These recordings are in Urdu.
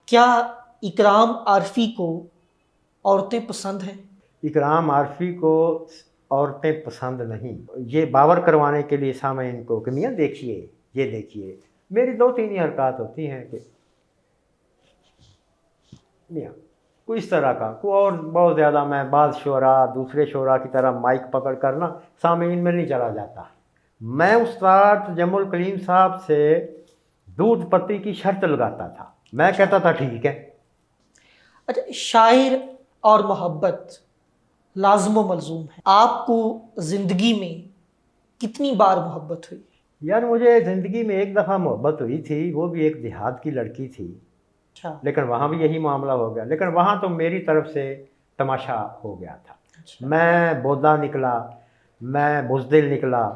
کیا اکرام عارفی کو عورتیں پسند ہیں؟ اکرام عارفی کو عورتیں پسند نہیں، یہ باور کروانے کے لیے سامعین کو کہ میاں دیکھیے، یہ دیکھیے، میری دو تین ہی حرکات ہوتی ہیں کہ میاں کوئی اس طرح کا کوئی اور بہت زیادہ میں بعض شعراء دوسرے شعراء کی طرح مائک پکڑ کر نا سامعین میں نہیں چلا جاتا۔ میں استاد تجمل کلیم صاحب سے دودھ پتی کی شرط لگاتا تھا، میں کہتا تھا ٹھیک ہے۔ اچھا، شاعر اور محبت لازم و ملزوم ہے، آپ کو زندگی میں کتنی بار محبت ہوئی؟ یار مجھے زندگی میں ایک دفعہ محبت ہوئی تھی، وہ بھی ایک دیہات کی لڑکی تھی، اچھا لیکن وہاں بھی یہی معاملہ ہو گیا، لیکن وہاں تو میری طرف سے تماشا ہو گیا تھا۔ اچھا، میں بودا نکلا، میں بزدل نکلا۔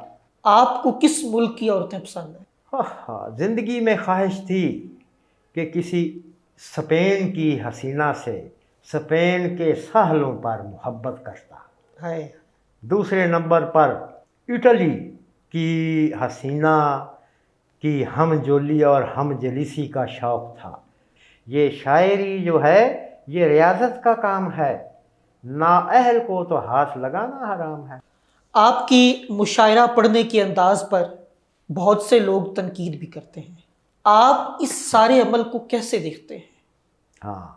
آپ کو کس ملک کی عورتیں پسند ہیں؟ زندگی میں خواہش تھی کہ کسی اسپین کی حسینہ سے اسپین کے ساحلوں پر محبت کرتا۔ ہے دوسرے نمبر پر اٹلی کی حسینہ کی ہم جولی اور ہم جلیسی کا شوق تھا۔ یہ شاعری جو ہے یہ ریاضت کا کام ہے، نااہل کو تو ہاتھ لگانا حرام ہے۔ آپ کی مشاعرہ پڑھنے کے انداز پر بہت سے لوگ تنقید بھی کرتے ہیں، آپ اس سارے عمل کو کیسے دیکھتے ہیں؟ ہاں،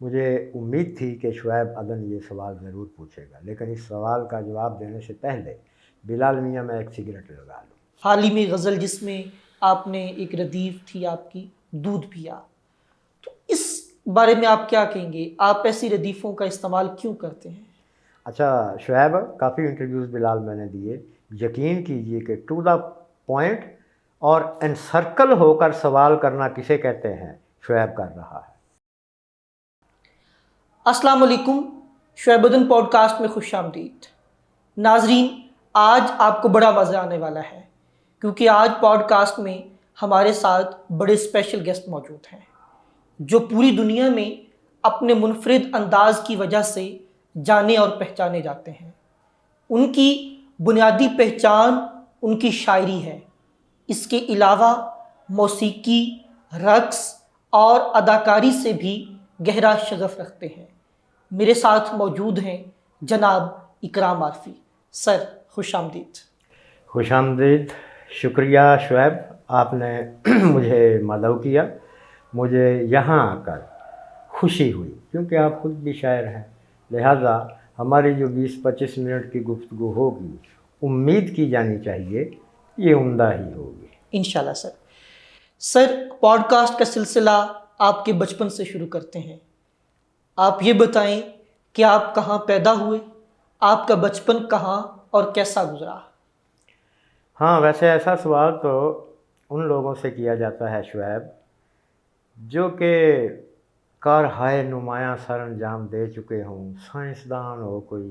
مجھے امید تھی کہ شعیب عدن یہ سوال ضرور پوچھے گا، لیکن اس سوال کا جواب دینے سے پہلے بلال میاں میں ایک سگریٹ لگا لوں۔ حال ہی میں غزل جس میں آپ نے ایک ردیف تھی آپ کی دودھ پیا، تو اس بارے میں آپ کیا کہیں گے؟ آپ ایسی ردیفوں کا استعمال کیوں کرتے ہیں؟ اچھا شعیب، کافی انٹرویوز بلال میں نے دیے، یقین کیجئے کہ ٹو دا پوائنٹ اور انسرکل ہو کر سوال کرنا کسے کہتے ہیں، شعیب کر رہا ہے۔ السلام علیکم، شعیب عدن پوڈ کاسٹ میں خوش آمدید۔ ناظرین، آج آپ کو بڑا مزہ آنے والا ہے کیونکہ آج پوڈ کاسٹ میں ہمارے ساتھ بڑے اسپیشل گیسٹ موجود ہیں جو پوری دنیا میں اپنے منفرد انداز کی وجہ سے جانے اور پہچانے جاتے ہیں۔ ان کی بنیادی پہچان ان کی شاعری ہے، اس کے علاوہ موسیقی، رقص اور اداکاری سے بھی گہرا شغف رکھتے ہیں۔ میرے ساتھ موجود ہیں جناب اکرام عارفی۔ سر، خوش آمدید۔ خوش آمدید، شکریہ شعیب، آپ نے مجھے مدعو کیا۔ مجھے یہاں آ کر خوشی ہوئی کیونکہ آپ خود بھی شاعر ہیں، لہٰذا ہماری جو 20-25 منٹ کی گفتگو ہوگی امید کی جانی چاہیے یہ عمدہ ہی ہوگی انشاءاللہ سر۔ سر، پوڈ کاسٹ کا سلسلہ آپ کے بچپن سے شروع کرتے ہیں۔ آپ یہ بتائیں کہ آپ کہاں پیدا ہوئے، آپ کا بچپن کہاں اور کیسا گزرا؟ ہاں، ویسے ایسا سوال تو ان لوگوں سے کیا جاتا ہے شعیب جو کہ کارہائے نمایاں سر انجام دے چکے ہوں، سائنسدان ہو، کوئی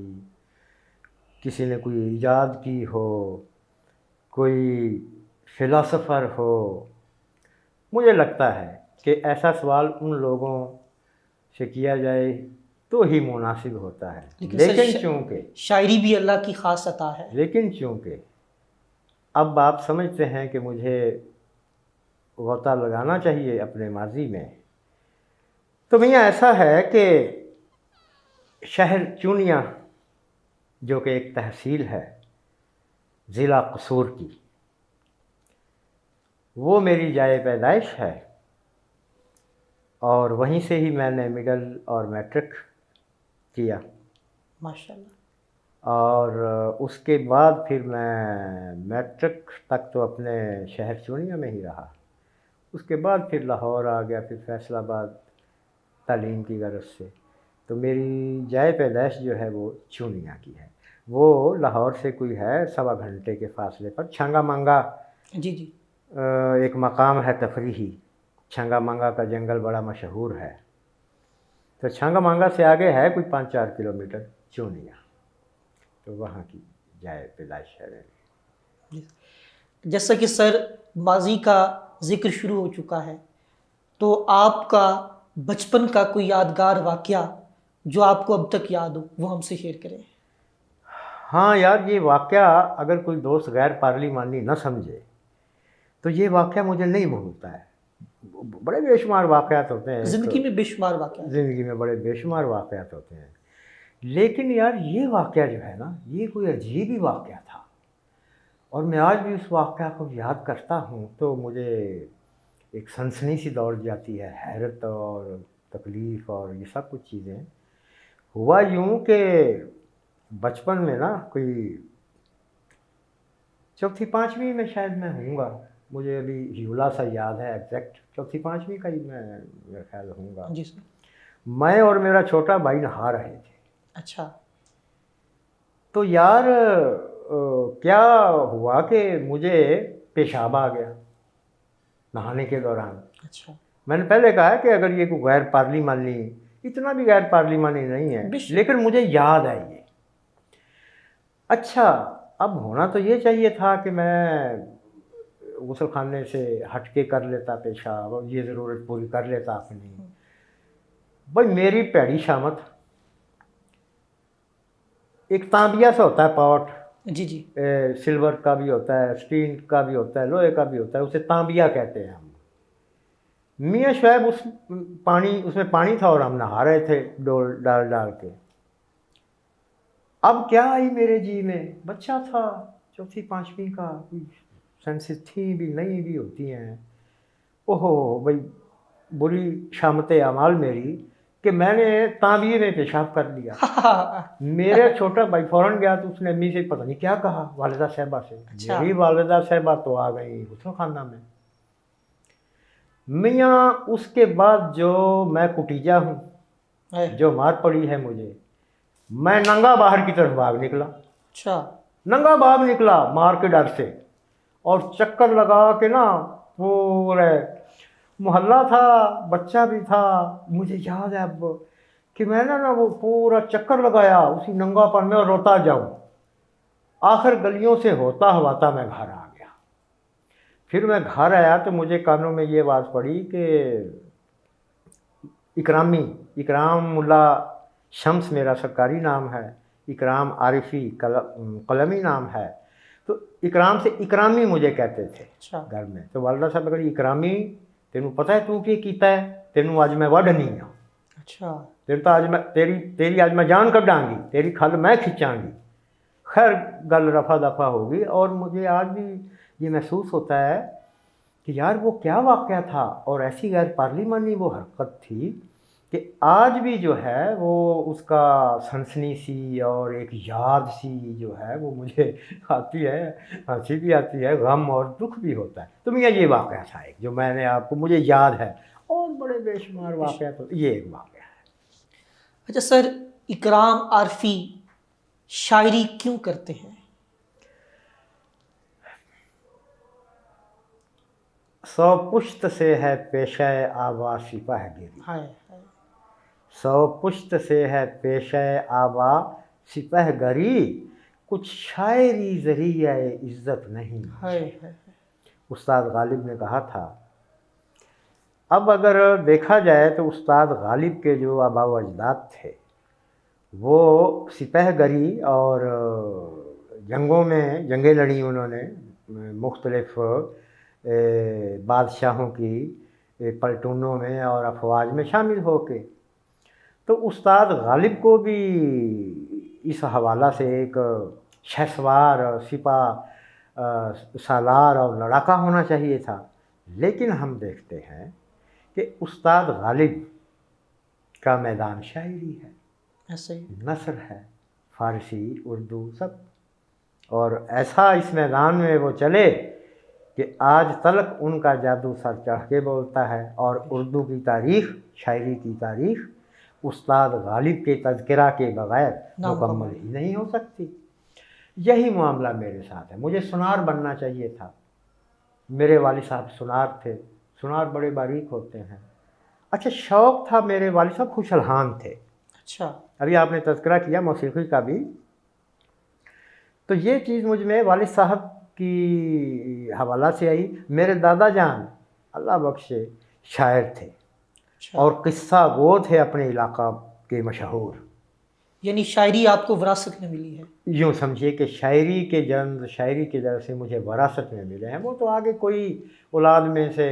کسی نے کوئی ایجاد کی ہو، کوئی فلاسفر ہو۔ مجھے لگتا ہے کہ ایسا سوال ان لوگوں سے کیا جائے تو ہی مناسب ہوتا ہے، شاعری بھی اللہ کی خاص عطا ہے۔ لیکن چونکہ اب آپ سمجھتے ہیں کہ مجھے غوطہ لگانا چاہیے اپنے ماضی میں، تو میاں ایسا ہے کہ شہر چونیا جو کہ ایک تحصیل ہے ضلع قصور کی، وہ میری جائے پیدائش ہے، اور وہیں سے ہی میں نے مڈل اور میٹرک کیا ماشاءاللہ۔ اور اس کے بعد پھر میں میٹرک تک تو اپنے شہر چونیا میں ہی رہا، اس کے بعد پھر لاہور آ گیا، پھر فیصل آباد تعلیم کی غرض سے۔ تو میری جائے پیدائش جو ہے وہ چونیا کی ہے، وہ لاہور سے کوئی ہے 1.25 گھنٹے کے فاصلے پر چھنگا منگا جی جی، ایک مقام ہے تفریحی، چھنگا منگا کا جنگل بڑا مشہور ہے، تو چھنگا منگا سے آگے ہے کوئی 5-4 کلومیٹر چونیا، تو وہاں کی جائے پیدائش ہے۔ جیسا کہ سر ماضی کا ذکر شروع ہو چکا ہے، تو آپ کا بچپن کا کوئی یادگار واقعہ جو آپ کو اب تک یاد ہو وہ ہم سے شیئر کریں۔ ہاں یار، یہ واقعہ اگر کوئی دوست غیر پارلیمانی نہ سمجھے تو یہ واقعہ مجھے نہیں بھولتا ہے۔ بڑے بے شمار واقعات ہوتے ہیں زندگی میں بے شمار واقعات. زندگی میں بڑے بے شمار واقعات ہوتے ہیں، لیکن یار یہ واقعہ جو ہے نا یہ کوئی عجیب ہی واقعہ تھا، اور میں آج بھی اس واقعہ کو یاد کرتا ہوں تو مجھے ایک سنسنی سی دوڑ جاتی ہے، حیرت اور تکلیف اور یہ سب کچھ چیزیں. ہوا یوں کہ بچپن میں نا کوئی چوتھی پانچویں میں شاید میں ہوں گا، مجھے ابھی ہیولا سا یاد ہے، ایگزیکٹ چوتھی پانچویں کا ہی میں میرا خیال ہوں گا. جی سر. میں اور میرا چھوٹا بھائی نہا رہے تھے. اچھا. تو یار کیا ہوا کہ مجھے پیشاب آ گیا نہانے کے دوران. اچھا. میں نے پہلے کہا کہ اگر یہ کوئی غیر پارلیمانی، اتنا بھی غیر پارلیمانی نہیں ہے، لیکن مجھے یاد ہے یہ. اچھا اب ہونا تو یہ چاہیے تھا کہ میں غسل خانے سے ہٹ کے کر لیتا پیشاب اور یہ ضرورت پوری کر لیتا اپنی. بھائی میری پیڑی شامت، ایک تانبیا سا ہوتا ہے پاٹ، جی جی. سلور کا بھی ہوتا ہے، اسٹین کا بھی ہوتا ہے، لوہے کا بھی ہوتا ہے، اسے تانبیا کہتے ہیں ہم. میاں شعیب اس میں پانی تھا اور ہم نہا رہے تھے ڈول ڈال ڈال کے. اب کیا آئی میرے جی میں، بچہ تھا چوتھی پانچویں کا، کوئی سینسز تھیں بھی نہیں بھی ہوتی ہیں. اوہو بھائی بری شامت اعمال میری کہ میں نے تانبیے میں پیشاب کر دیا. میرا چھوٹا بھائی فوراً گیا تو اس نے امی سے پتہ نہیں کیا کہا، والدہ صاحبہ سے. میری والدہ صاحبہ تو آ گئی غسل خانہ میں. میاں اس کے بعد جو میں کٹیجا ہوں، جو مار پڑی ہے مجھے، میں ننگا باہر کی طرف بھاگ نکلا. اچھا. ننگا بھاگ نکلا مار کے ڈر سے، اور چکر لگا کے نا پورے محلہ تھا، بچہ بھی تھا. مجھے یاد ہے اب کہ میں نے نا وہ پورا چکر لگایا اسی ننگا پن میں اور روتا جاؤں. آخر گلیوں سے ہوتا ہواتا میں گھر آ گیا. پھر میں گھر آیا تو مجھے کانوں میں یہ آواز پڑی کہ اکرام ملا شمس میرا سرکاری نام ہے، اکرام عارفی قلمی نام ہے. تو اکرام سے اکرامی مجھے کہتے تھے گھر میں. تو والدہ صاحب کہی اکرامی تینوں پتہ ہے تو کی کیتا ہے، تینوں آج میں وڈ نہیں ہوں. اچھا. تیرے تو آج میں تیری آج میں جان کڈاں گی، تیری کھل میں کھچاں گی. خیر گل رفع دفع ہوگی. اور مجھے آج بھی یہ محسوس ہوتا ہے کہ یار وہ کیا واقعہ تھا، اور ایسی غیر پارلیمانی وہ حرکت تھی کہ آج بھی جو ہے وہ اس کا سنسنی سی اور ایک یاد سی جو ہے وہ مجھے آتی ہے، ہنسی بھی آتی ہے، غم اور دکھ بھی ہوتا ہے. تو میاں یہ واقعہ تھا ایک جو میں نے آپ کو مجھے یاد ہے، اور بڑے بے شمار واقعہ تو یہ ایک واقعہ ہے. اچھا سر، اکرام عارفی شاعری کیوں کرتے ہیں؟ سو پشت سے ہے پیشہ آبا سپہ گری، سو پشت سے ہے پیشہ آبا سپہ گری، کچھ شاعری ذریعہ عزت نہیں. استاد غالب نے کہا تھا. اب اگر دیکھا جائے تو استاد غالب کے جو آبا و اجداد تھے وہ سپہ گری اور جنگوں میں جنگیں لڑیں انہوں نے، مختلف بادشاہوں کی پلٹونوں میں اور افواج میں شامل ہو کے. تو استاد غالب کو بھی اس حوالہ سے ایک شہسوار سپاہ سالار اور لڑاکا ہونا چاہیے تھا. لیکن ہم دیکھتے ہیں کہ استاد غالب کا میدان شاعری ہے، نثر ہے، فارسی اردو سب. اور ایسا اس میدان میں وہ چلے کہ آج تلک ان کا جادو سر چڑھ کے بولتا ہے. اور اردو کی تاریخ، شاعری کی تاریخ استاد غالب کے تذکرہ کے بغیر مکمل ہی نہیں ہو سکتی. یہی معاملہ میرے ساتھ ہے. مجھے سنار بننا چاہیے تھا. میرے والد صاحب سنار تھے. سنار بڑے باریک ہوتے ہیں. اچھا شوق تھا، میرے والد صاحب خوش الحان تھے. اچھا. ابھی آپ نے تذکرہ کیا موسیقی کا بھی، تو یہ چیز مجھ میں والد صاحب کی حوالہ سے آئی. میرے دادا جان اللہ بخشے شاعر تھے اور قصہ گو تھے اپنے علاقہ کے مشہور. یعنی شاعری آپ کو وراثت میں ملی ہے؟ یوں سمجھیے کہ شاعری کے جنم، شاعری کے در سے مجھے وراثت میں ملے ہیں. وہ تو آگے کوئی اولاد میں سے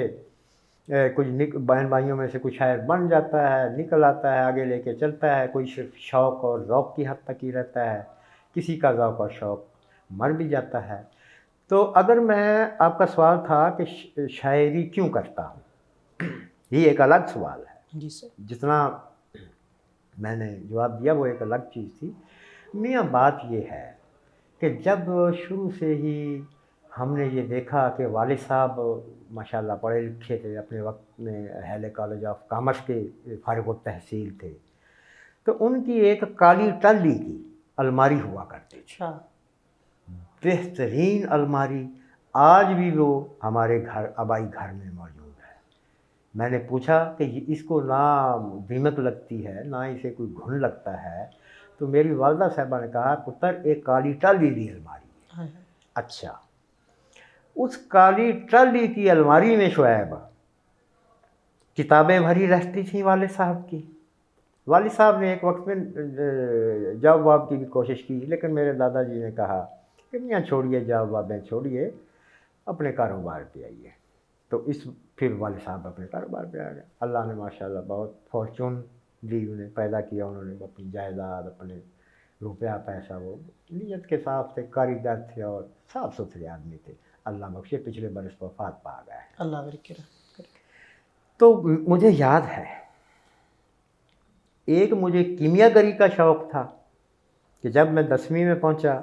کچھ بہن بھائیوں میں سے کچھ شاعر بن جاتا ہے، نکل آتا ہے، آگے لے کے چلتا ہے، کوئی صرف شوق اور ذوق کی حد تک ہی رہتا ہے، کسی کا ذوق اور شوق مر بھی جاتا ہے۔ تو اگر میں آپ کا سوال تھا کہ شاعری کیوں کرتا ہوں، یہ ایک الگ سوال ہے۔ جی سر۔ جتنا میں نے جواب دیا وہ ایک الگ چیز تھی۔ میاں بات یہ ہے کہ جب شروع سے ہی ہم نے یہ دیکھا کہ والد صاحب ماشاءاللہ پڑھے لکھے تھے، اپنے وقت میں اہل کالج آف کامرس کے فارغ التحصیل تھے، تو ان کی ایک کالی ٹلی کی الماری ہوا کرتی تھی، اچھا۔ بہترین الماری، آج بھی وہ ہمارے گھر آبائی گھر میں موجود ہے۔ میں نے پوچھا کہ اس کو نہ دیمک لگتی ہے نہ اسے کوئی گھن لگتا ہے، تو میری والدہ صاحبہ نے کہا پتر ایک کالی ٹلی دی الماری ہے۔ اچھا، اس کالی ٹلی کی الماری میں شعیب کتابیں بھری رہتی تھیں والد صاحب کی۔ والد صاحب نے ایک وقت میں جواب کی بھی کوشش کی، لیکن میرے دادا جی نے کہا کہ میاں چھوڑیے جوابیں چھوڑیے، اپنے کاروبار پہ آئیے۔ تو پھر والد صاحب اپنے کاروبار پہ آ گئے۔ اللہ نے ماشاءاللہ بہت فارچون دی، انہیں پیدا کیا، انہوں نے اپنی جائیداد، اپنے روپیہ پیسہ، وہ نیت کے ساتھ تھے، کاریگر تھے اور صاف ستھرے آدمی تھے۔ اللہ بخشے پچھلے برس وفات پا گئے۔ اللہ بارک کرے۔ تو مجھے یاد ہے ایک مجھے کیمیا گری کا شوق تھا کہ جب میں 10ویں میں پہنچا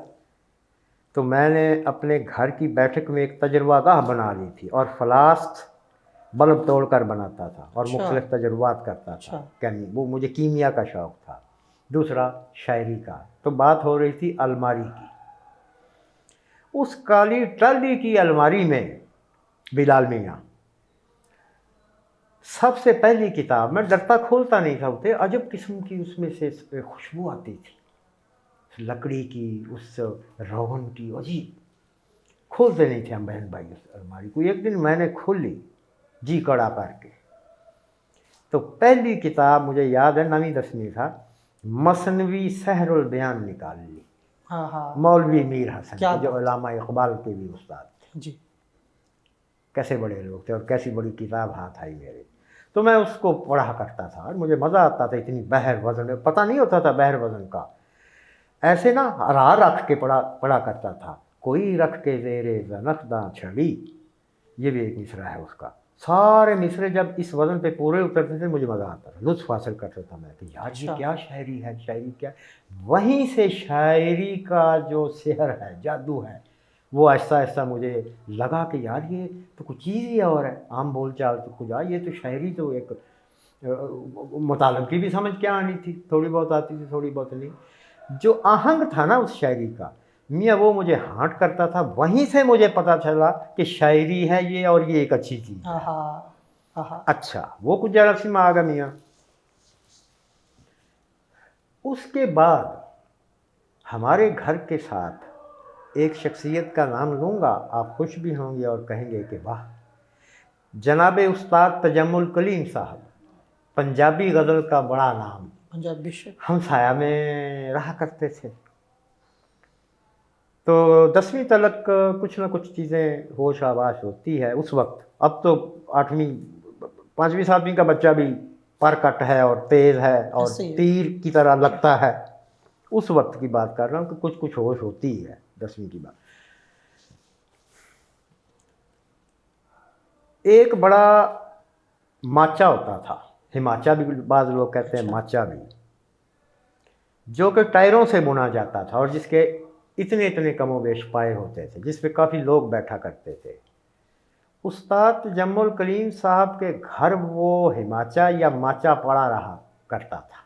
تو میں نے اپنے گھر کی بیٹھک میں ایک تجربہ گاہ بنا لی تھی اور فلاسک بلب توڑ کر بناتا تھا اور مختلف تجربات کرتا تھا، وہ مجھے کیمیا کا شوق تھا۔ دوسرا شاعری کا۔ تو بات ہو رہی تھی الماری کی۔ اس کالی ٹلی کی الماری میں بلال میاں سب سے پہلی کتاب، میں ڈرتا کھولتا نہیں تھا، ہوتے عجب قسم کی اس میں سے خوشبو آتی تھی، لکڑی کی، اس روغن کی، عجیب، کھولتے نہیں تھے ہم بہن بھائی اس الماری کو۔ ایک دن میں نے کھول لی جی کڑا کر کے، تو پہلی کتاب مجھے یاد ہے 9ویں 10ویں تھا، مثنوی سحر البیان نکال لی، مولوی میر حسن کی، جو علامہ اقبال کے بھی استاد تھے۔ جی، کیسے بڑے لوگ تھے اور کیسی بڑی کتاب ہاتھ آئی میرے۔ تو میں اس کو پڑھا کرتا تھا اور مجھے مزہ آتا تھا، اتنی بحر وزن، پتہ نہیں ہوتا تھا بحر وزن کا، ایسے نا راہ رکھ کے پڑھا کرتا تھا۔ کوئی رکھ کے زیرے زنخداں چھڑی، یہ بھی ایک مصرع ہے اس کا۔ سارے مصرے جب اس وزن پہ پورے اترتے تھے مجھے مزہ آتا تھا، لطف حاصل کرتا تھا میں کہ یار یہ کیا شاعری ہے، شاعری کیا۔ وہیں سے شاعری کا جو سحر ہے، جادو ہے، وہ آہستہ آہستہ مجھے لگا کہ یار یہ تو کچھ چیز ہی اور ہے، عام بول چال تو کچھ یہ تو شاعری تو ایک مطالب کی بھی سمجھ کیا آنی تھی، تھوڑی بہت آتی تھی، تھوڑی بہت نہیں۔ جو آہنگ تھا نا اس شاعری کا میاں، وہ مجھے ہانٹ کرتا تھا۔ وہیں سے مجھے پتا چلا کہ شاعری ہے یہ، اور یہ ایک اچھی چیز ہے۔ اچھا، وہ کچھ جراثیم آ گیا میاں۔ اس کے بعد ہمارے گھر کے ساتھ ایک شخصیت کا نام لوں گا، آپ خوش بھی ہوں گے اور کہیں گے کہ واہ، جناب استاد تجمل کلیم صاحب، پنجابی غزل کا بڑا نام، ہمسایہ میں رہا کرتے تھے۔ تو 10ویں تلک کچھ نہ کچھ چیزیں ہوش آواز ہوتی ہے اس وقت۔ اب تو 8ویں 5ویں 7ویں کا بچہ بھی پرکٹ ہے اور تیز ہے اور تیر کی طرح لگتا ہے۔ اس وقت کی بات کر رہا ہوں کہ کچھ ہوش ہوتی ہے 10ویں کی بات۔ ایک بڑا ماچا ہوتا تھا، ہماچا بھی بعض لوگ کہتے ہیں، ماچا بھی، جو کہ ٹائروں سے بنا جاتا تھا اور جس کے اتنے کم و بیش پائے ہوتے تھے، جس پہ کافی لوگ بیٹھا کرتے تھے۔ استاد تجمل کلیم صاحب کے گھر وہ ہماچا یا ماچا پڑا رہا کرتا تھا۔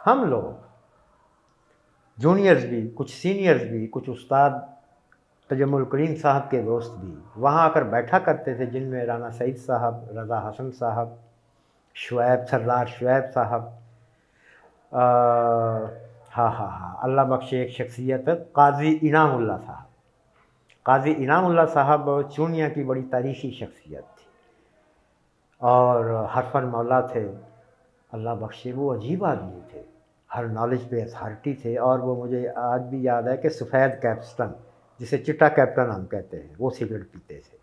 ہم لوگ جونیئرز بھی، کچھ سینئرز بھی، کچھ استاد تجمل کلیم صاحب کے دوست بھی وہاں آ کر بیٹھا کرتے تھے، جن میں رانا سعید صاحب، رضا حسن صاحب، شعیب، سردار شعیب صاحب، اللہ بخشے ایک شخصیت قاضی انعام اللہ صاحب۔ قاضی انعام اللہ صاحب چونیا کی بڑی تاریخی شخصیت تھی اور حرفن مولا تھے، اللہ بخشے وہ عجیب آدمی تھے، ہر نالج پہ اتھارٹی تھے۔ اور وہ مجھے آج بھی یاد ہے کہ سفید کیپٹن، جسے چٹا کیپٹن ہم کہتے ہیں، وہ سگریٹ پیتے تھے،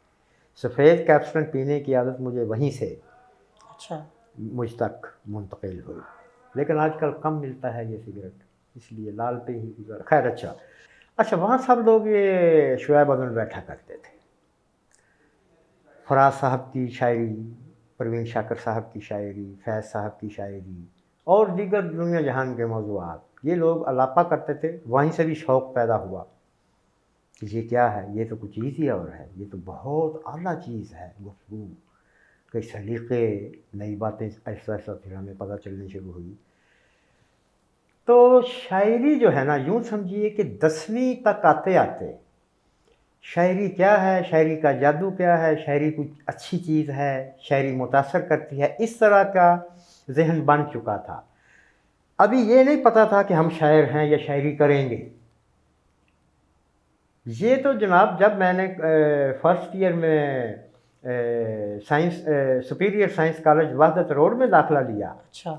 سفید کیپسولن پینے کی عادت مجھے وہیں سے اچھا مجھ تک منتقل ہوئی، لیکن آج کل کم ملتا ہے یہ سگریٹ، اس لیے لال پہ ہی گزارا۔ خیر اچھا وہاں سب لوگ یہ شعیب اذن بیٹھا کرتے تھے، فراز صاحب کی شاعری، پروین شاکر صاحب کی شاعری، فیض صاحب کی شاعری اور دیگر دنیا جہان کے موضوعات، یہ لوگ الاپا کرتے تھے۔ وہیں سے بھی شوق پیدا ہوا کہ یہ کیا ہے، یہ تو کچھ چیز ہی اور ہے، یہ تو بہت اعلیٰ چیز ہے، گفتگو کئی سلیقے، نئی باتیں ایسا ایسا پھر ہمیں پتہ چلنی شروع ہوئی۔ تو شاعری جو ہے نا، یوں سمجھیے کہ 10ویں تک آتے آتے شاعری کیا ہے، شاعری کا جادو کیا ہے، شاعری کچھ اچھی چیز ہے، شاعری متاثر کرتی ہے، اس طرح کا ذہن بن چکا تھا۔ ابھی یہ نہیں پتہ تھا کہ ہم شاعر ہیں یا شاعری کریں گے۔ یہ تو جناب جب میں نے فرسٹ ایئر میں science superior science college Wahdat road میں داخلہ لیا، اچھا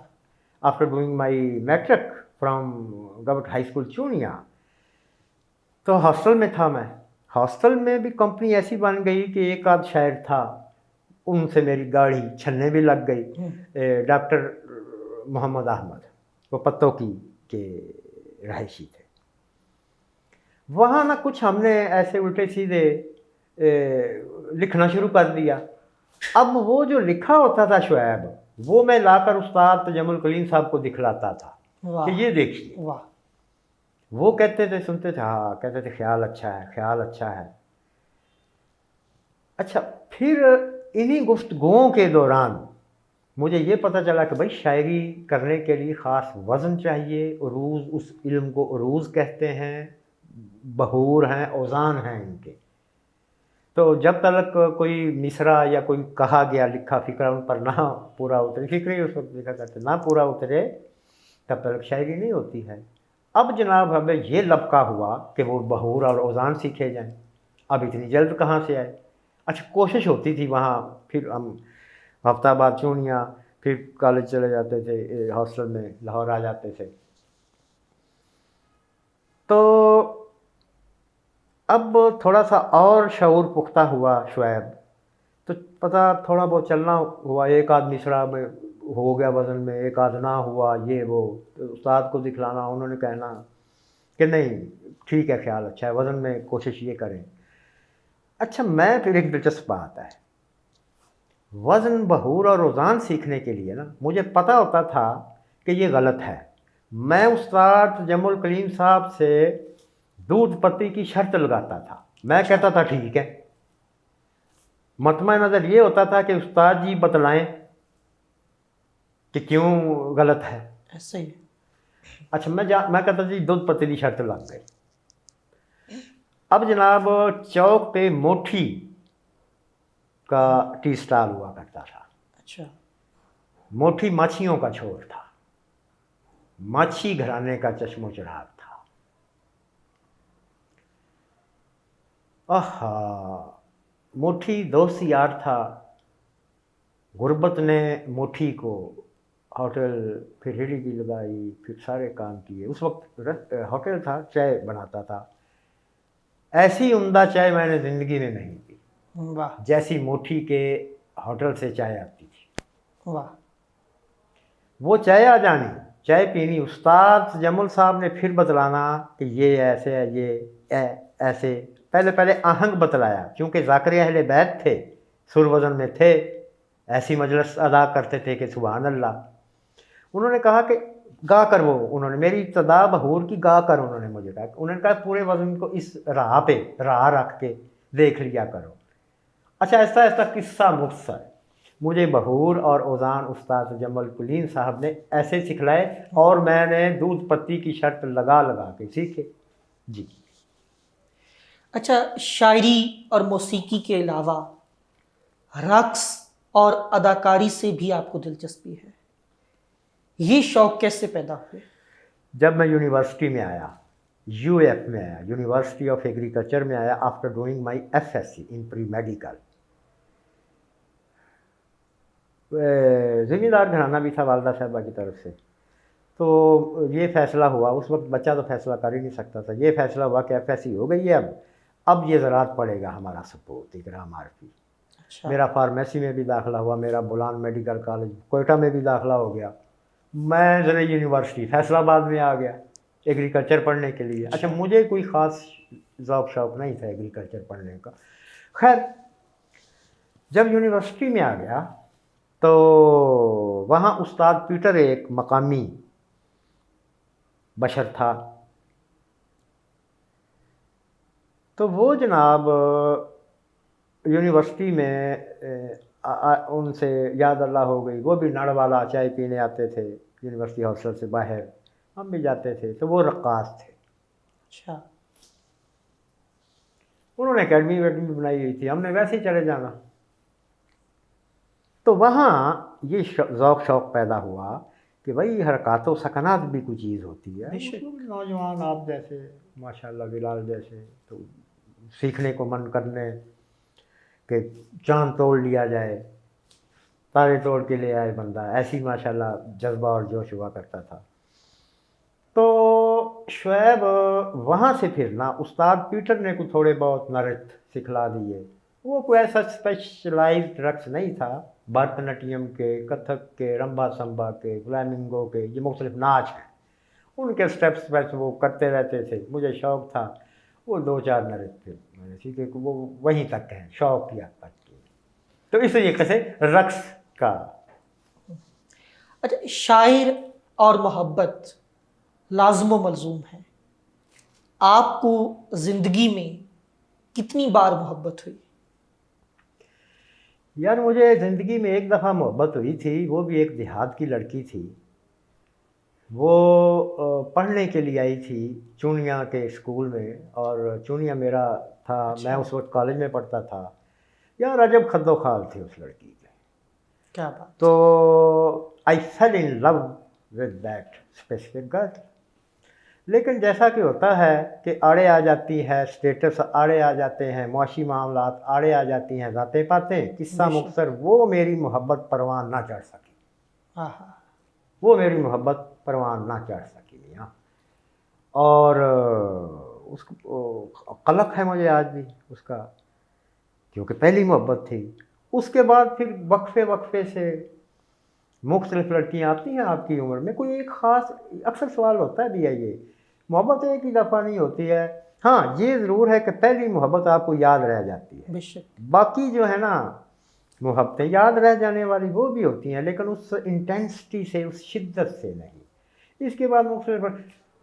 after doing my matric from government high school Chunian, تو ہاسٹل میں تھا میں۔ ہاسٹل میں بھی کمپنی ایسی بن گئی کہ ایک آدھ شاعر تھا، ان سے میری گاڑی چھننے بھی لگ گئی۔ ڈاکٹر محمد احمد وہ پتوں کی کے رہائشی تھے۔ وہاں نہ کچھ ہم نے ایسے الٹے سیدھے لکھنا شروع کر دیا۔ اب وہ جو لکھا ہوتا تھا شعیب، وہ میں لا کر استاد تجمل کلیم صاحب کو دکھلاتا تھا واہ کہ یہ دیکھیے۔ واہ وہ کہتے تھے، سنتے تھے، ہاں کہتے تھے خیال اچھا ہے، خیال اچھا ہے۔ اچھا پھر انہی گفتگوؤں کے دوران مجھے یہ پتہ چلا کہ بھائی شاعری کرنے کے لیے خاص وزن چاہیے، عروض، اس علم کو عروض کہتے ہیں، بحور ہیں، اوزان ہیں ان کے۔ تو جب تک کوئی مصرع یا کوئی کہا گیا لکھا فقرہ ان پر نہ پورا اترے، فقرے اس وقت لکھا کرتے، نہ پورا اترے تب تک شاعری نہیں ہوتی ہے۔ اب جناب ہمیں یہ لبکہ ہوا کہ وہ بحور اور اوزان سیکھے جائیں، اب اتنی جلد کہاں سے آئے؟ اچھا کوشش ہوتی تھی وہاں، پھر ہم ہفتہ بعد چونیا، پھر کالج چلے جاتے تھے، ہاسٹل میں لاہور آ جاتے تھے۔ تو اب تھوڑا سا اور شعور پختہ ہوا شعیب، تو پتہ تھوڑا بہت چلنا ہوا، ایک آدھ مصرع میں ہو گیا وزن میں، ایک آدھ نہ ہوا، یہ وہ استاد کو دکھلانا، انہوں نے کہنا کہ نہیں ٹھیک ہے، خیال اچھا ہے، وزن میں کوشش یہ کریں۔ اچھا میں پھر ایک دلچسپ بات ہے، وزن، بحور اور اوزان سیکھنے کے لیے نا مجھے پتہ ہوتا تھا کہ یہ غلط ہے۔ میں استاد تجمل کلیم صاحب سے دودھ پتی کی شرط لگاتا تھا، میں کہتا تھا ٹھیک ہے، مطمع نظر یہ ہوتا تھا کہ استاد جی بتلائیں کہ کیوں غلط ہے۔ ایسے ہی اچھا میں کہتا جی دودھ پتی کی شرط لگ گئی۔ اب جناب چوک پہ موٹھی کا ٹی سٹال ہوا کرتا تھا۔ اچھا موٹھی ماچھیوں کا چھوڑ تھا، ماچھی گھرانے کا چشم و چراغ تھا۔ آہا موٹھی دوست یار تھا، غربت نے موٹھی کو ہوٹل، پھر ریڑھی کی لگائی، پھر سارے کام کیے۔ اس وقت ہوٹل تھا، چائے بناتا تھا، ایسی عمدہ چائے میں نے زندگی میں نہیں پی واہ جیسی موٹھی کے ہوٹل سے چائے آتی تھی۔ واہ وہ چائے آ جانی، چائے پینی، استاد جمل صاحب نے پھر بتلانا کہ یہ ایسے ہے، یہ ایسے، پہلے آہنگ بتلایا، کیونکہ ذاکر اہل بیت تھے، سر وزن میں تھے، ایسی مجلس ادا کرتے تھے کہ سبحان اللہ۔ انہوں نے کہا کہ گا کر، وہ انہوں نے میری ابتدا بحور کی گا کر، انہوں نے مجھے کہا، انہوں نے کہا پورے وزن کو اس راہ پہ راہ رکھ کے دیکھ لیا کرو۔ اچھا ایسا قصہ مختصر، مجھے بحور اور اوزان استاد جمل کلیم صاحب نے ایسے سکھلائے، اور میں نے دودھ پتی کی شرط لگا کے سیکھے۔ جی اچھا شاعری اور موسیقی کے علاوہ رقص اور اداکاری سے بھی آپ کو دلچسپی ہے، یہ شوق کیسے پیدا ہوئے؟ جب میں یونیورسٹی میں آیا، یو ایف میں آیا، یونیورسٹی آف ایگریکلچر میں آیا، after doing my F S C in pre medical, زمیندار گھرانہ بھی تھا والدہ صاحبہ کی طرف سے، تو یہ فیصلہ ہوا، اس وقت بچہ تو فیصلہ کر ہی نہیں سکتا تھا، یہ فیصلہ ہوا کہ ایف ایس سی ہو گئی ہے، اب یہ زراعت پڑے گا ہمارا سپورٹ، اکرام عارفی۔ میرا فارمیسی میں بھی داخلہ ہوا، میرا بولان میڈیکل کالج کوئٹہ میں بھی داخلہ ہو گیا، میں زرعی یونیورسٹی فیصل آباد میں آ گیا ایگریکلچر پڑھنے کے لیے۔ اچھا مجھے کوئی خاص ذوق شوق نہیں تھا ایگریکلچر پڑھنے کا۔ خیر جب یونیورسٹی میں آ گیا تو وہاں استاد پیٹر ایک مقامی بشر تھا، تو وہ جناب یونیورسٹی میں ان سے یاد اللہ ہو گئی، وہ بھی نڑ والا چائے پینے آتے تھے یونیورسٹی ہاسٹل سے باہر، ہم بھی جاتے تھے، تو وہ رقاص تھے۔ اچھا، انہوں نے اکیڈمی ویڈمی بنائی ہوئی تھی، ہم نے ویسے ہی چلے جانا۔ تو وہاں یہ ذوق شوق پیدا ہوا کہ بھائی حرکات و سکنات بھی کوئی چیز ہوتی ہے، نوجوان آپ جیسے ماشاءاللہ بلال جیسے تو سیکھنے کو من کرنے کہ چاند توڑ لیا جائے، تارے توڑ کے لے آئے بندہ، ایسی ماشاءاللہ جذبہ اور جوش ہوا کرتا تھا۔ تو شعیب وہاں سے پھر نا استاد پیٹر نے کو تھوڑے بہت نرت سکھلا دیے، وہ کوئی ایسا اسپیشلائزڈ رقص نہیں تھا، بھرت نٹیم کے، کتھک کے، رمبا سمبا کے، فلیمنگو کے، یہ مختلف ناچ ہیں، ان کے سٹیپس بس وہ کرتے رہتے تھے، مجھے شوق تھا، وہ 2-4 نرت تھے میں نے سیکھے، وہ وہیں تک ہیں، شوق کیا تک کی۔ تو اس طریقے سے رقص کا۔ اچھا، شاعر اور محبت لازم و ملزوم ہے، آپ کو زندگی میں کتنی بار محبت ہوئی؟ یار مجھے زندگی میں ایک دفعہ محبت ہوئی تھی، وہ بھی ایک دیہات کی لڑکی تھی، وہ پڑھنے کے لیے آئی تھی چونیا کے اسکول میں، اور چونیا میرا تھا، میں اس وقت کالج میں پڑھتا تھا۔ یار عجب خد و خال تھی اس لڑکی کے، کیا بات! تو I fell in love with that specific girl. لیکن جیسا کہ ہوتا ہے کہ آڑے آ جاتی ہے، اسٹیٹس آڑے آ جاتے ہیں، معاشی معاملات آڑے آ جاتی ہیں، ذاتیں پاتیں، قصہ مختصر وہ میری محبت پروان نہ چڑھ سکی، وہ میری محبت پروان نہ چڑھ سکی میاں، اور اس کو قلق ہے مجھے آج بھی اس کا، کیونکہ پہلی محبت تھی۔ اس کے بعد پھر وقفے سے مختلف لڑکیاں آتی ہیں آپ کی عمر میں، کوئی ایک خاص، اکثر سوال ہوتا ہے بھی ہے یہ، محبت ایک ہی دفعہ نہیں ہوتی ہے، ہاں یہ ضرور ہے کہ پہلی محبت آپ کو یاد رہ جاتی ہے، بے شک، باقی جو ہے نا محبتیں یاد رہ جانے والی وہ بھی ہوتی ہیں، لیکن اس انٹینسٹی سے، اس شدت سے نہیں۔ اس کے بعد مختلف،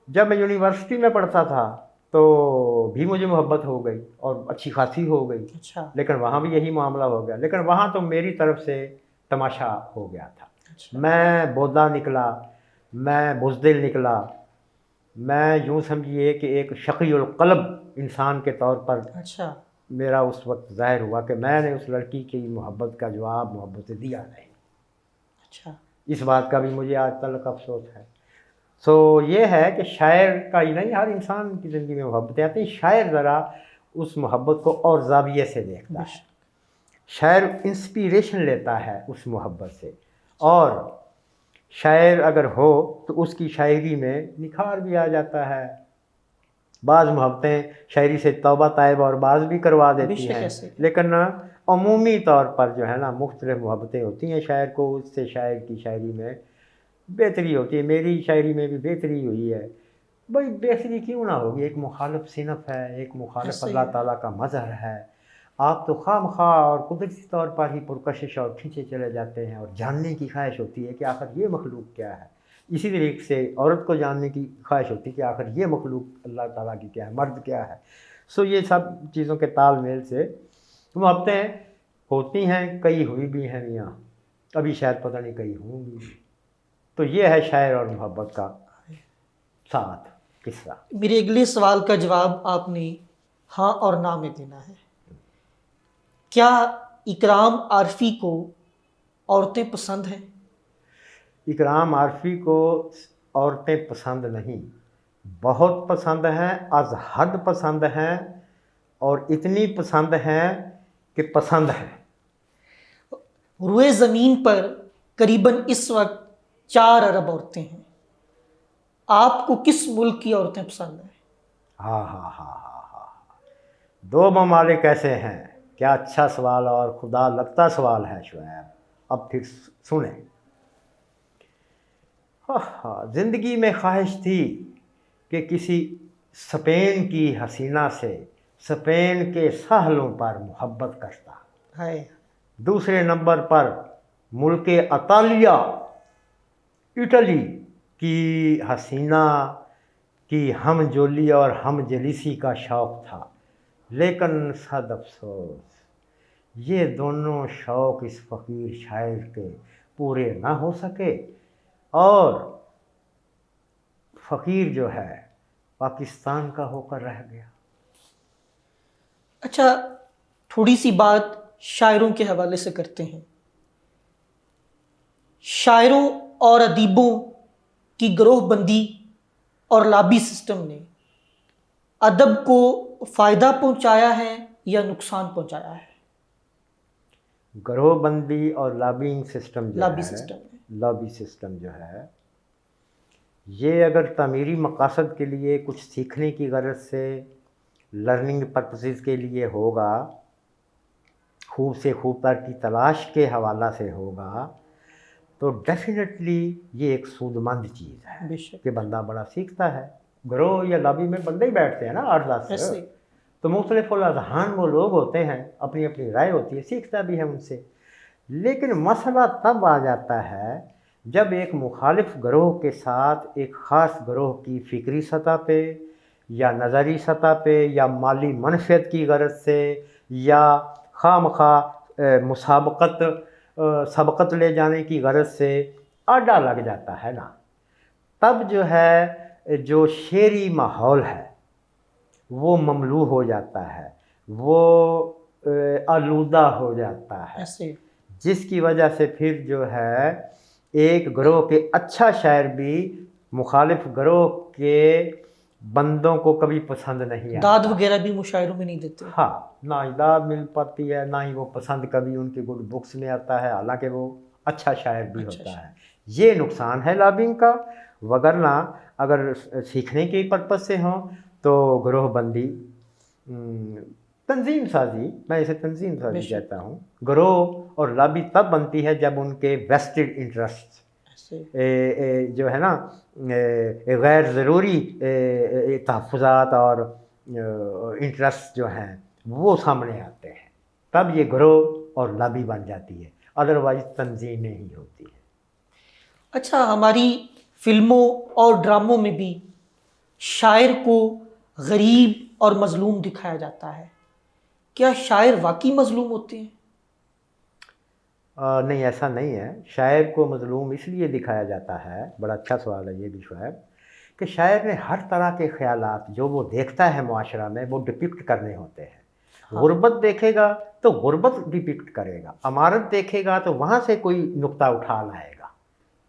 جب میں یونیورسٹی میں پڑھتا تھا تو بھی مجھے محبت ہو گئی اور اچھی خاصی ہو گئی، اچھا، لیکن وہاں بھی یہی معاملہ ہو گیا، لیکن وہاں تو میری طرف سے تماشا ہو گیا تھا، میں بودا نکلا، میں بزدل نکلا، میں یوں سمجھیے کہ ایک شقی القلب انسان کے طور پر اچھا، میرا اس وقت ظاہر ہوا کہ میں نے اس لڑکی کی محبت کا جواب محبت سے دیا نہیں۔ اچھا، اس بات کا بھی مجھے آج تک افسوس ہے۔ سو یہ ہے کہ شاعر کا ہی نہیں، ہر انسان کی زندگی میں محبتیں آتی ہیں، شاعر ذرا اس محبت کو اور زاویے سے دیکھتا ہے، شاعر انسپیریشن لیتا ہے اس محبت سے، اور شاعر اگر ہو تو اس کی شاعری میں نکھار بھی آ جاتا ہے۔ بعض محبتیں شاعری سے توبہ طائبہ اور بعض بھی کروا دیتی ہیں، لیکن عمومی طور پر جو ہے نا مختلف محبتیں ہوتی ہیں، شاعر کو اس سے شاعر کی شاعری میں بہتری ہوتی ہے، میری شاعری میں بھی بہتری ہوئی ہے۔ بھائی بہتری کیوں نہ ہوگی، ایک مخالف صنف ہے، ایک مخالف اللہ تعالیٰ کا مظہر ہے، آپ تو خواہ مخواہ اور قدرتی طور پر ہی پرکشش اور کھینچے چلے جاتے ہیں، اور جاننے کی خواہش ہوتی ہے کہ آخر یہ مخلوق کیا ہے، اسی طریقے سے عورت کو جاننے کی خواہش ہوتی ہے کہ آخر یہ مخلوق اللہ تعالیٰ کی کیا ہے، مرد کیا ہے۔ سو یہ سب چیزوں کے تال میل سے محبتیں ہوتی ہیں، کئی ہوئی بھی ہیں میاں، ابھی شاید پتہ نہیں کئی ہوں گی۔ تو یہ ہے شاعر اور محبت کا ساتھ قصہ۔ میرے اگلے سوال کا جواب آپ نے ہاں اور نہ میں دینا ہے۔ کیا اکرام عارفی کو عورتیں پسند ہیں؟ اکرام عارفی کو عورتیں پسند نہیں، بہت پسند ہیں، از حد پسند ہیں، اور اتنی پسند ہیں کہ پسند ہیں۔ روئے زمین پر قریباً اس وقت 4 ارب عورتیں ہیں، آپ کو کس ملک کی عورتیں پسند ہیں؟ ہاں 2 ممالک ایسے ہیں کیا اچھا سوال اور خدا لگتا سوال ہے شعیب. اب پھر سنیں. زندگی میں خواہش تھی کہ کسی اسپین کی حسینہ سے اسپین کے ساحلوں پر محبت کرتا. ہے. دوسرے نمبر پر ملک اطالیہ اٹلی کی حسینہ کی ہم جولی اور ہم جلیسی کا شوق تھا، لیکن صد افسوس یہ دونوں شوق اس فقیر شاعر کے پورے نہ ہو سکے اور فقیر جو ہے پاکستان کا ہو کر رہ گیا. اچھا، تھوڑی سی بات شاعروں کے حوالے سے کرتے ہیں. شاعروں اور ادیبوں کی گروہ بندی اور لابی سسٹم نے ادب کو فائدہ پہنچایا ہے یا نقصان پہنچایا ہے؟ گروہ بندی اور لابینگ سسٹم جو لابی ہے، سسٹم لابی سسٹم جو ہے، یہ اگر تعمیری مقاصد کے لیے کچھ سیکھنے کی غرض سے لرننگ پرپسز کے لیے ہوگا، خوب سے خوب تر کی تلاش کے حوالہ سے ہوگا، تو ڈیفینیٹلی یہ ایک سود مند چیز ہے بے شک. کہ بندہ بڑا سیکھتا ہے. گروہ یا لابی میں بندے ہی بیٹھتے ہیں نا 8-10 ایسے تو مختلف الاذہان وہ لوگ ہوتے ہیں، اپنی اپنی رائے ہوتی ہے، سیکھتا بھی ہے ان سے. لیکن مسئلہ تب آ جاتا ہے جب ایک مخالف گروہ کے ساتھ ایک خاص گروہ کی فکری سطح پہ یا نظری سطح پہ یا مالی منفعت کی غرض سے یا خواہ مخواہ سبقت لے جانے کی غرض سے آڈا لگ جاتا ہے نا، تب جو ہے جو شعری ماحول ہے وہ مملوء ہو جاتا ہے، وہ آلودہ ہو جاتا ہے، ایسے. جس کی وجہ سے پھر جو ہے ایک گروہ کے اچھا شاعر بھی مخالف گروہ کے بندوں کو کبھی پسند نہیں آتا. داد وغیرہ بھی مشاعروں میں نہیں دیتے. ہاں، نہ ہی داد مل پاتی ہے، نہ ہی وہ پسند کبھی ان کے گڈ بکس میں آتا ہے، حالانکہ وہ اچھا شاعر بھی ہوتا ہے. یہ نقصان ہے لابنگ کا. وگرنہ اگر سیکھنے کے پرپس سے ہوں تو گروہ بندی، تنظیم سازی، میں اسے تنظیم سازی کہتا ہوں. گروہ اور لابی تب بنتی ہے جب ان کے ویسٹڈ انٹرسٹ جو ہے نا غیر ضروری تحفظات اور انٹرسٹ جو ہیں وہ سامنے آتے ہیں، تب یہ گروہ اور لابی بن جاتی ہے، ادروائز تنظیم نہیں ہوتی ہے. اچھا، ہماری فلموں اور ڈراموں میں بھی شاعر کو غریب اور مظلوم دکھایا جاتا ہے. کیا شاعر واقعی مظلوم ہوتے ہیں؟ نہیں، ایسا نہیں ہے. شاعر کو مظلوم اس لیے دکھایا جاتا ہے، بڑا اچھا سوال ہے یہ بھی شعیب، کہ شاعر نے ہر طرح کے خیالات جو وہ دیکھتا ہے معاشرہ میں وہ ڈپکٹ کرنے ہوتے ہیں. غربت دیکھے گا تو غربت ڈپکٹ کرے گا، امارت دیکھے گا تو وہاں سے کوئی نقطہ اٹھا لائے گا.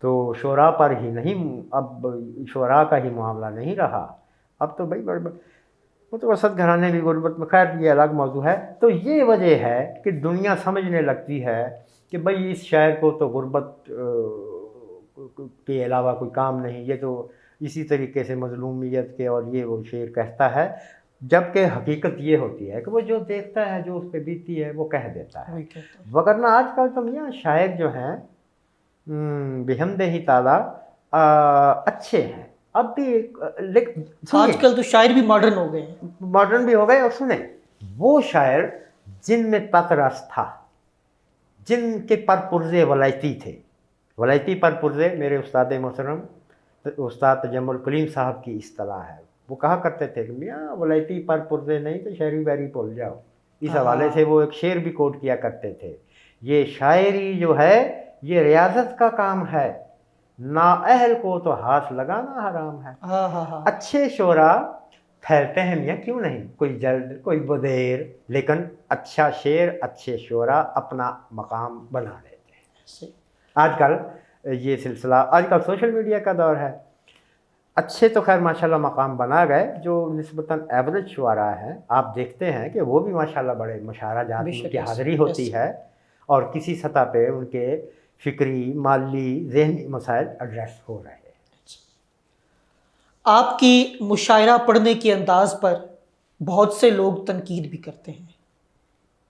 تو شعراء پر ہی نہیں، اب شعراء کا ہی معاملہ نہیں رہا، اب تو بھائی متوسط گھرانے بھی غربت میں، خیر یہ الگ موضوع ہے. تو یہ وجہ ہے کہ دنیا سمجھنے لگتی ہے کہ بھائی اس شاعر کو تو غربت کے علاوہ کوئی کام نہیں، یہ تو اسی طریقے سے مظلومیت کے اور یہ وہ شعر کہتا ہے، جبکہ حقیقت یہ ہوتی ہے کہ وہ جو دیکھتا ہے، جو اس پہ بیتی ہے وہ کہہ دیتا ہے. وگرنہ آج کل تو میاں شاعر جو ہیں بحمدہ تعالیٰ اچھے ہیں اب بھی. آج کل تو شاعر بھی ماڈرن ہو گئے ہیں. ماڈرن بھی ہو گئے. اور سنیں، وہ شاعر جن میں تقرس تھا، جن کے پرپرزے ولایتی تھے، ولایتی پرپرزے میرے استاد محترم استاد تجمل کلیم صاحب کی اصطلاح ہے. وہ کہا کرتے تھے کہ میاں ولایتی پرپرزے نہیں تو شاعری بیری بھول جاؤ. اس حوالے سے وہ ایک شعر بھی کوٹ کیا کرتے تھے، یہ شاعری جو ہے یہ ریاضت کا کام ہے، نااہل کو تو ہاتھ لگانا حرام ہے. اچھے شعراء پھیلتے ہیں میاں، کیوں نہیں، کوئی جلد کوئی بدیر، لیکن اچھا شعر، اچھے شعراء اپنا مقام بنا لیتے ہیں. آج کل یہ سلسلہ، آج کل سوشل میڈیا کا دور ہے. اچھے تو خیر ماشاءاللہ مقام بنا گئے، جو نسبتاً ایوریج شعراء ہیں آپ دیکھتے ہیں کہ وہ بھی ماشاءاللہ بڑے مشاعرہ جات میں کی حاضری ہوتی ہے اور کسی سطح پہ ان کے فکری، مالی، ذہنی مسائل ایڈریس ہو رہے ہیں. آپ کی مشاعرہ پڑھنے کے انداز پر بہت سے لوگ تنقید بھی کرتے ہیں.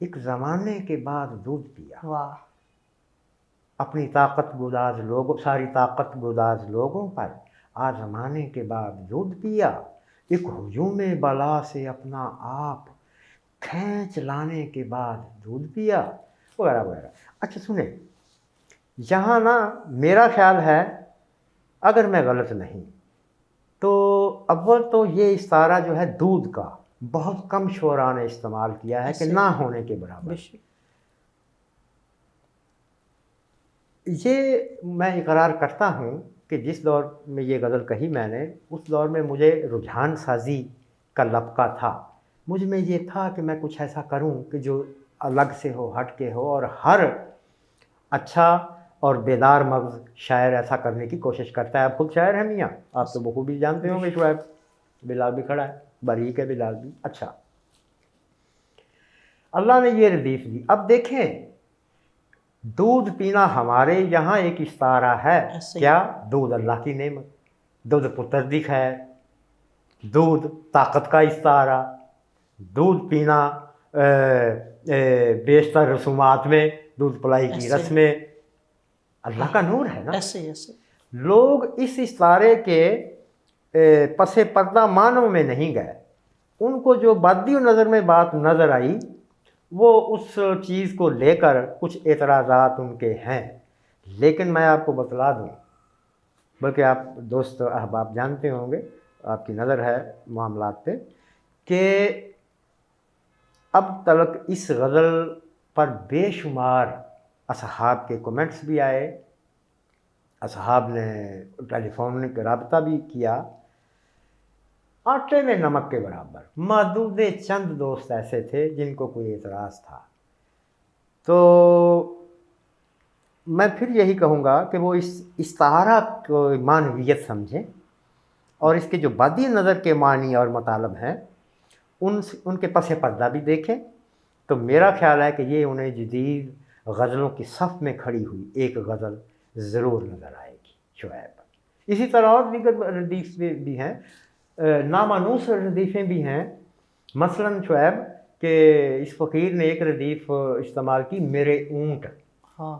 ایک زمانے کے بعد دودھ پیا، واہ، اپنی طاقت گداز لوگوں، ساری طاقت گداز لوگوں پر آزمانے کے بعد دودھ پیا، ایک ہجوم بلا سے اپنا آپ کھینچ لانے کے بعد دودھ پیا، وغیرہ وغیرہ۔ اچھا سنیں، یہاں نا میرا خیال ہے اگر میں غلط نہیں تو اول تو یہ استعارہ جو ہے دودھ کا بہت کم شعراء نے استعمال کیا ہے کہ ایسے نہ ہونے کے برابر۔ بے شک، یہ میں اقرار کرتا ہوں کہ جس دور میں یہ غزل کہی میں نے، اس دور میں مجھے رجحان سازی کا لبقہ تھا، مجھ میں یہ تھا کہ میں کچھ ایسا کروں کہ جو الگ سے ہو، ہٹ کے ہو، اور ہر اچھا اور بیدار مغز شاعر ایسا کرنے کی کوشش کرتا ہے۔ آپ خود شاعر ہیں میاں، آپ تو بخوبی جانتے ہوں گے، شعیب بلال بھی کھڑا ہے، باریک ہے بلال بھی۔ اچھا، اللہ نے یہ ردیف دی۔ اب دیکھیں، دودھ پینا ہمارے یہاں ایک استعارہ ہے، ایسے ہی۔ کیا؟ دودھ اللہ کی نعمت، دودھ پتر دی خیر، دودھ طاقت کا استعارہ، دودھ پینا بیشتر رسومات میں دودھ پلائی کی ایسے۔ رسمیں اللہ کا نور ہے نا۔ ایسے ایسے لوگ اس استعارے کے پس پردہ معنوں میں نہیں گئے، ان کو جو بادی نظر میں بات نظر آئی وہ اس چیز کو لے کر کچھ اعتراضات ان کے ہیں، لیکن میں آپ کو بتلا دوں، بلکہ آپ دوست احباب جانتے ہوں گے، آپ کی نظر ہے معاملات پہ، کہ اب تلک اس غزل پر بے شمار اصحاب کے کمنٹس بھی آئے، اصحاب نے ٹیلی فونک رابطہ بھی کیا، آٹے میں نمک کے برابر محدود چند دوست ایسے تھے جن کو کوئی اعتراض تھا۔ تو میں پھر یہی کہوں گا کہ وہ اس استعارہ کو معنویت سمجھیں اور اس کے جو بادی نظر کے معنی اور مطالب ہیں ان کے پس پردہ بھی دیکھیں، تو میرا خیال ہے کہ یہ انہیں جدید غزلوں کی صف میں کھڑی ہوئی ایک غزل ضرور نظر آئے گی شعیب۔ اسی طرح اور دیگر ردیف بھی ہیں، نامانوس ردیفیں بھی ہیں، مثلاً شعیب کہ اس فقیر نے ایک ردیف استعمال کی، میرے اونٹ، ہاں،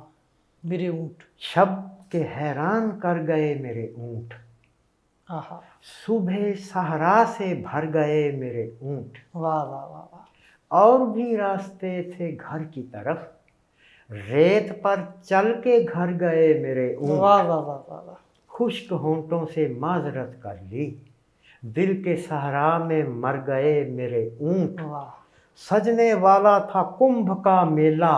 میرے اونٹ، شب کے حیران کر گئے میرے اونٹ، آہا، صبح صحرا سے بھر گئے میرے اونٹ، واہ واہ واہ واہ، اور بھی راستے تھے گھر کی طرف، ریت پر چل کے گھر گئے میرے اونٹ، واہ واہ واہ واہ واہ، خشک ہونٹوں سے معذرت کر لی، دل کے صحرا میں مر گئے میرے اونٹ، واہ، سجنے والا تھا کمبھ کا میلہ،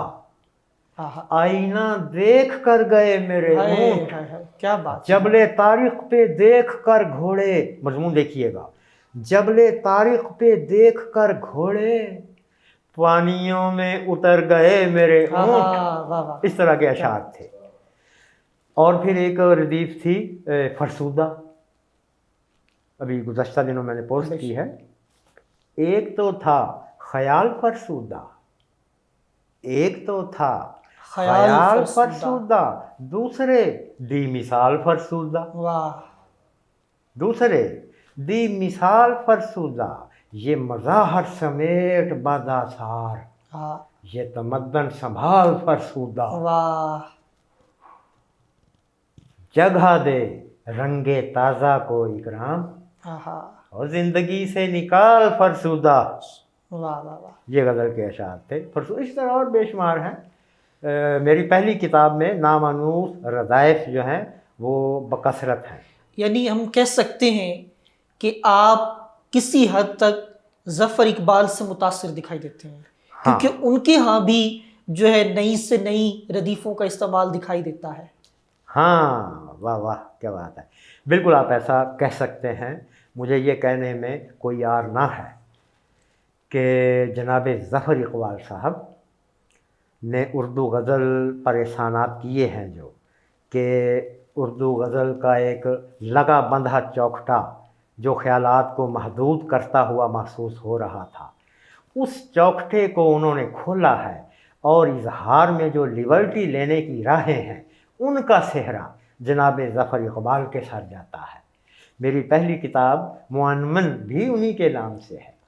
آہا، آئینہ دیکھ کر گئے میرے ہائے اونٹ، ہائے ہائے، کیا بات ہے، جبل طارق پہ دیکھ کر گھوڑے، مضمون دیکھیے گا، جبل طارق پہ دیکھ کر گھوڑے پانیوں میں اتر گئے میرے آہا، اونٹ، واہ واہ، اس طرح کے اشعار تھے۔ اور پھر ایک ردیف تھی فرسودہ، ابھی گزشتہ دنوں میں نے پوسٹ کی ہے۔ ایک تو تھا خیال فرسودہ، ایک تو تھا خیال فرسودہ، دوسرے دی مثال فرسودہ، واہ، دوسرے دی مثال فرسودہ، یہ مظاہر سمیٹ بادآثار، ہاں، یہ تمدن سنبھال فرسودہ، واہ، جگہ دے رنگ تازہ کو اکرام، آہا، اور زندگی سے نکال فرسودہ، واہ واہ واہ، یہ غزل کے اشعار تھے۔ اس طرح اور بے شمار ہیں۔ میری پہلی کتاب میں نامانوس رضائف جو ہیں وہ بکثرت ہیں۔ یعنی ہم کہہ سکتے ہیں کہ آپ کسی حد تک ظفر اقبال سے متاثر دکھائی دیتے ہیں، کیونکہ ان کے ہاں بھی جو ہے نئی سے نئی ردیفوں کا استعمال دکھائی دیتا ہے۔ ہاں، واہ واہ، کیا بات ہے، بالکل آپ ایسا کہہ سکتے ہیں۔ مجھے یہ کہنے میں کوئی عار نہ ہے کہ جناب ظفر اقبال صاحب نے اردو غزل پر احسانات کیے ہیں، جو کہ اردو غزل کا ایک لگا بندھا چوکھٹا جو خیالات کو محدود کرتا ہوا محسوس ہو رہا تھا، اس چوکھٹے کو انہوں نے کھولا ہے، اور اظہار میں جو لیبرٹی لینے کی راہیں ہیں ان کا صحرا جناب ظفر اقبال کے سر جاتا ہے۔ میری پہلی کتاب معنمن بھی انہی کے نام سے ہے،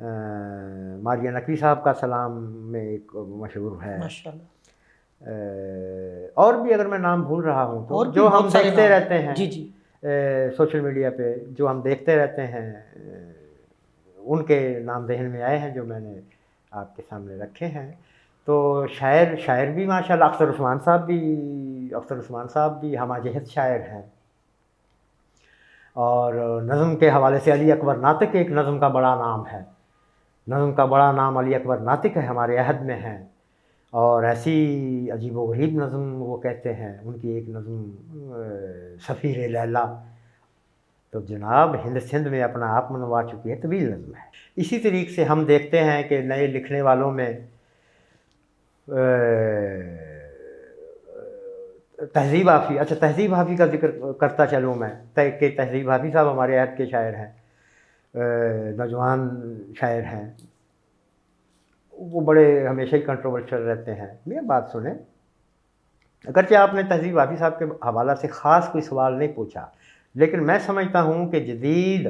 ماریہ نقوی صاحب کا سلام میں ایک مشہور ہے. ماشاء اللہ. اور بھی اگر میں نام بھول رہا ہوں تو اور بھی جو ہم بہت سارے دیکھتے نام. رہتے ہیں جی جی. سوشل میڈیا پہ جو ہم دیکھتے رہتے ہیں ان کے نام ذہن میں آئے ہیں جو میں نے آپ کے سامنے رکھے ہیں. تو شاعر بھی ماشاء اللہ اختر عثمان صاحب بھی ہمہ جہت شاعر ہیں. اور نظم کے حوالے سے علی اکبر ناطق ایک نظم کا بڑا نام ہے. نظم کا بڑا نام علی اکبر ناطق ہے، ہمارے عہد میں ہیں. اور ایسی عجیب و غریب نظم وہ کہتے ہیں. ان کی ایک نظم سفیر لیلا تو جناب ہند سندھ میں اپنا آپ منوا چکی ہے، طویل نظم ہے. اسی طریقے سے ہم دیکھتے ہیں کہ نئے لکھنے والوں میں تہذیب حافظ. اچھا، تہذیب حافظ کا ذکر کرتا چلوں میں کہ تہذیب حافظ صاحب ہمارے عہد کے شاعر ہیں، نوجوان شاعر ہیں. وہ بڑے ہمیشہ ہی کنٹروورشل رہتے ہیں. میری بات سنیں، اگرچہ آپ نے تہذیب حافظ صاحب کے حوالہ سے خاص کوئی سوال نہیں پوچھا، لیکن میں سمجھتا ہوں کہ جدید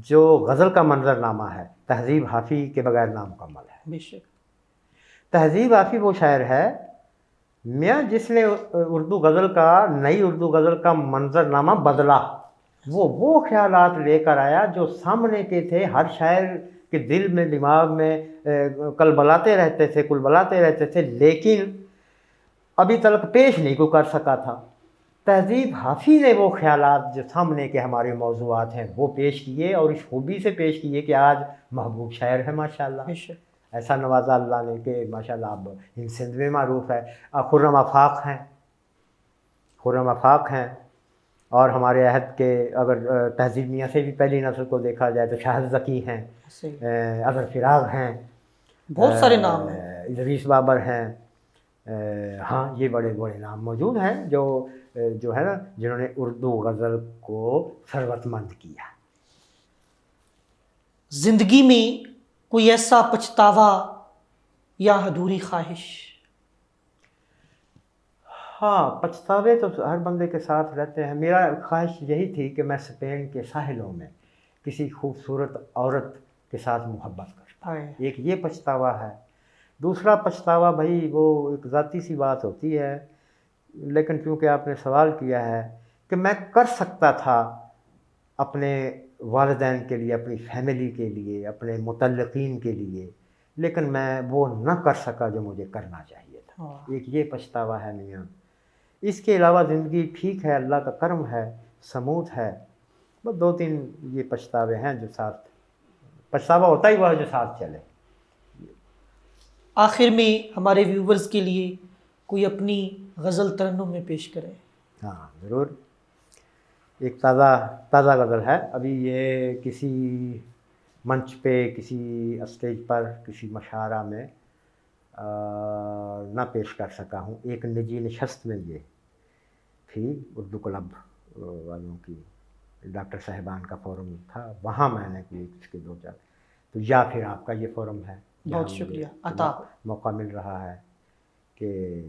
جو غزل کا منظر نامہ ہے تہذیب حافظ کے بغیر نامکمل ہے. بے شک. تہذیب حافظ وہ شاعر ہے میاں جس نے نئی اردو غزل کا منظر نامہ بدلا. وہ خیالات لے کر آیا جو سامنے کے تھے، ہر شاعر کے دل میں دماغ میں کل بلاتے رہتے تھے، لیکن ابھی تک پیش نہیں کو کر سکا تھا. تہذیب حافظ نے وہ خیالات جو سامنے کے ہمارے موضوعات ہیں وہ پیش کیے، اور اس خوبی سے پیش کیے کہ آج محبوب شاعر ہے ماشاءاللہ. بے شک. ایسا نوازا اللہ نے کہ ماشاءاللہ اب ہند سندھ میں معروف ہے. خرم آفاق ہیں. اور ہمارے عہد کے اگر تہذیب میاں سے بھی پہلی نسل کو دیکھا جائے تو شاہد ذکی ہیں، اظہر فراق ہیں، بہت سارے نام ہیں. ادریس بابر ہیں. ہاں، یہ بڑے بڑے نام موجود ہیں جو ہے نا، جنہوں نے اردو غزل کو ثروت مند کیا. زندگی میں کوئی ایسا پچھتاوا یا ادھوری خواہش؟ ہاں، پچھتاوے تو ہر بندے کے ساتھ رہتے ہیں. میرا خواہش یہی تھی کہ میں اسپین کے ساحلوں میں کسی خوبصورت عورت کے ساتھ محبت کرتا. ایک یہ پچھتاوا ہے. دوسرا پچھتاوا بھائی وہ ایک ذاتی سی بات ہوتی ہے، لیکن کیونکہ آپ نے سوال کیا ہے کہ میں کر سکتا تھا اپنے والدین کے لیے، اپنی فیملی کے لیے، اپنے متعلقین کے لیے، لیکن میں وہ نہ کر سکا جو مجھے کرنا چاہیے تھا. ایک یہ پچھتاوا ہے میاں. اس کے علاوہ زندگی ٹھیک ہے، اللہ کا کرم ہے، سموتھ ہے. بس 2-3 یہ پچھتاوے ہیں جو ساتھ، پچھتاوا ہوتا ہی وہ ہے جو ساتھ چلے. آخر میں ہمارے ویورز کے لیے کوئی اپنی غزل ترنم میں پیش کرے. ہاں ضرور. ایک تازہ غزل ہے. ابھی یہ کسی منچ پہ، کسی اسٹیج پر، کسی مشاعرہ میں نہ پیش کر سکا ہوں. ایک نجی نشست میں یہ تھی، اردو کلب والوں کی، ڈاکٹر صاحبان کا فورم تھا، وہاں میں نے کوئی اس کے 2-4 تو یا پھر آپ کا یہ فورم ہے. بہت شکریہ عطا. موقع مل رہا ہے کہ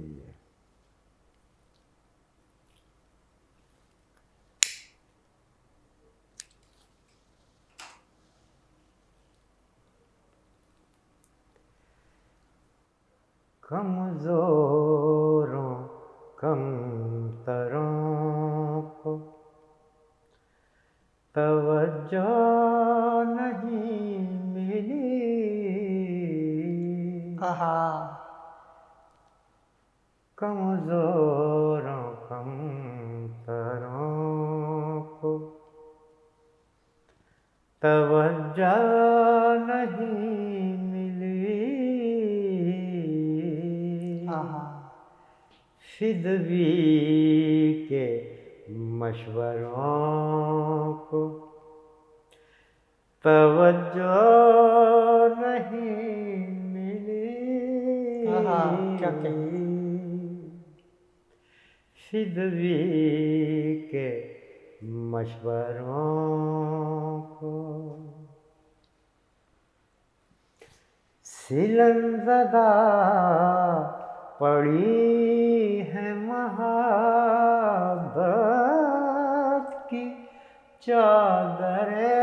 کمزوروں کمتروں کو توجہ نہیں ملی، کمزوروں کمتروں کو توجہ نہیں ملی، فدوی کے مشوروں کو توجہ نہیں ملی، کیا کہیں. فدوی کے مشوروں کو سلن زدہ پڑی ہے محبت کی چادریں،